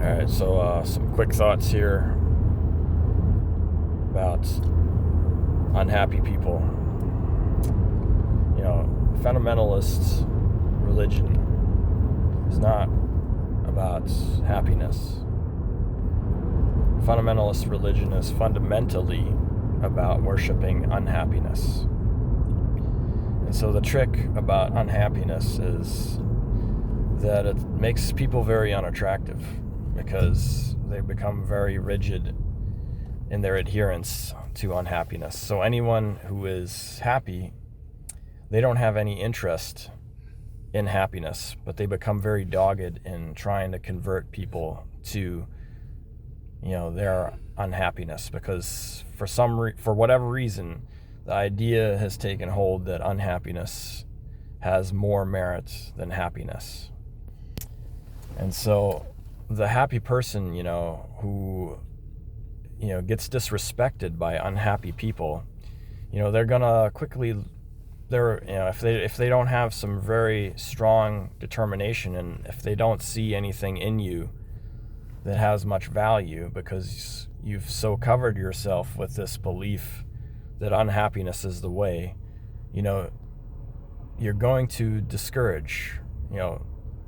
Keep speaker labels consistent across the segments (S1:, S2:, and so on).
S1: Alright, so some quick thoughts here about unhappy people. Fundamentalist religion is not about happiness. Fundamentalist religion is fundamentally about worshiping unhappiness. And so the trick about unhappiness is that it makes people very unattractive because they become very rigid in their adherence to unhappiness. So anyone who is happy, they don't have any interest in happiness, but they become very dogged in trying to convert people to, their unhappiness, because for whatever reason, the idea has taken hold that unhappiness has more merit than happiness. And so the happy person, who, gets disrespected by unhappy people, they're gonna quickly, if they don't have some very strong determination, and if they don't see anything in you that has much value, because you've so covered yourself with this belief that unhappiness is the way, you're going to discourage,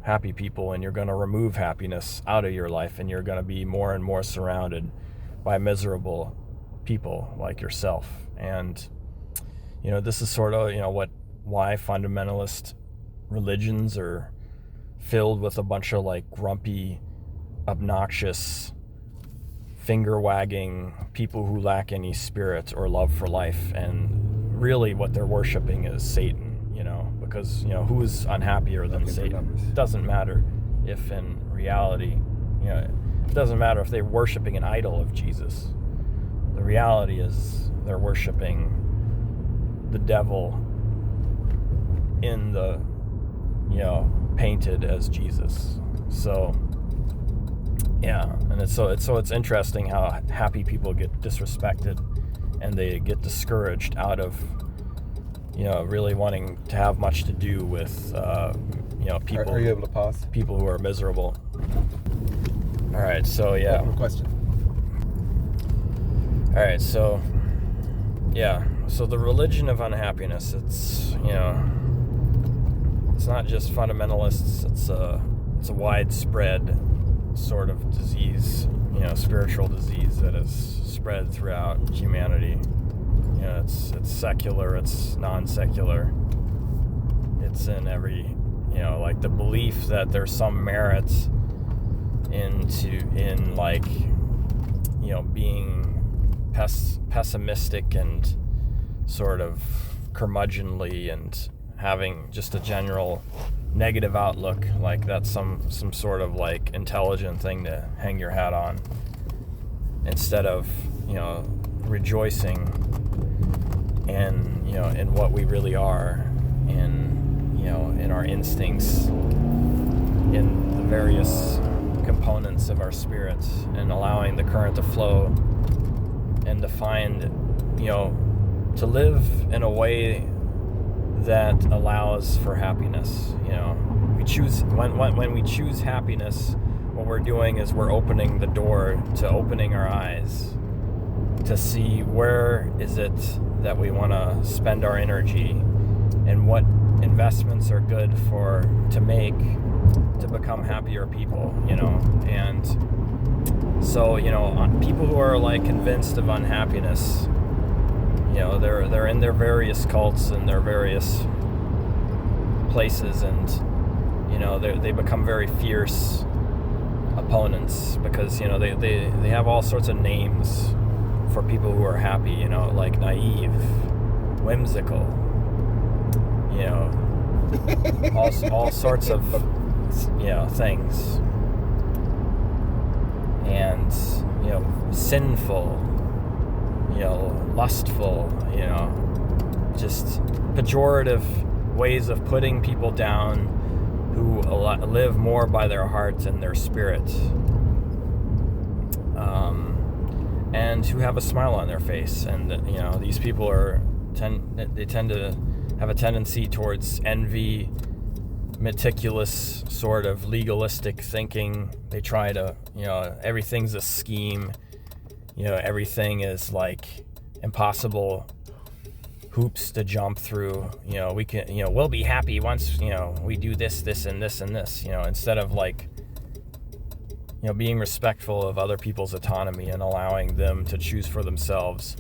S1: happy people, and you're going to remove happiness out of your life, and you're going to be more and more surrounded by miserable people like yourself. And this is sort of why fundamentalist religions are filled with a bunch of grumpy, obnoxious, finger wagging people who lack any spirit or love for life. And really what they're worshiping is Satan, because who is unhappier than Satan? It doesn't matter if in reality, it doesn't matter if they're worshiping an idol of Jesus. The reality is they're worshiping the devil in the, painted as Jesus. So yeah, and it's interesting how happy people get disrespected and they get discouraged out of really wanting to have much to do with people.
S2: Are you able to pause?
S1: People who are miserable. All right, so yeah.
S2: Question.
S1: All right, so yeah, so the religion of unhappiness, it's it's not just fundamentalists. It's a widespread sort of disease, spiritual disease that is spread throughout humanity. It's secular, it's non-secular. It's in every, the belief that there's some merit in being pessimistic and sort of curmudgeonly and having just a general negative outlook, like that's some sort of intelligent thing to hang your hat on, instead of rejoicing in what we really are, in our instincts, in the various components of our spirit, and allowing the current to flow and to find, to live in a way that allows for happiness. We choose when we choose happiness, what we're doing is we're opening the door to opening our eyes to see where is it that we want to spend our energy and what investments are good to make to become happier people, and so people who are convinced of unhappiness, they're in their various cults and their various places, and they become very fierce opponents because they have all sorts of names for people who are happy, like naive, whimsical, all sorts of things, and sinful, lustful, just pejorative ways of putting people down who live more by their heart and their spirit, and who have a smile on their face. And these people tend to have a tendency towards envy meticulous sort of legalistic thinking. They try to, everything's a scheme. Everything is like impossible hoops to jump through. We can, we'll be happy once, we do this, and this, and this, instead of like, being respectful of other people's autonomy and allowing them to choose for themselves,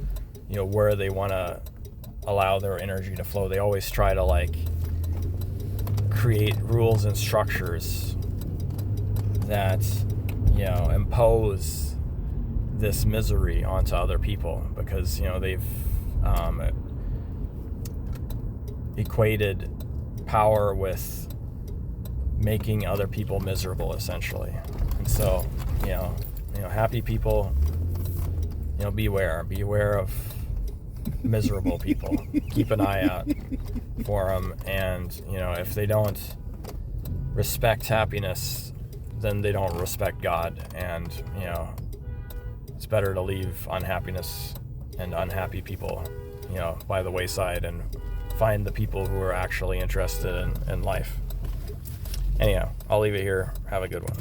S1: where they want to allow their energy to flow. They always try to like create rules and structures that, impose this misery onto other people because, they've equated power with making other people miserable, essentially. And so, happy people, beware of miserable people. Keep an eye out for them, and if they don't respect happiness, then they don't respect God, and it's better to leave unhappiness and unhappy people by the wayside and find the people who are actually interested in life. Anyhow, I'll leave it here. Have a good one.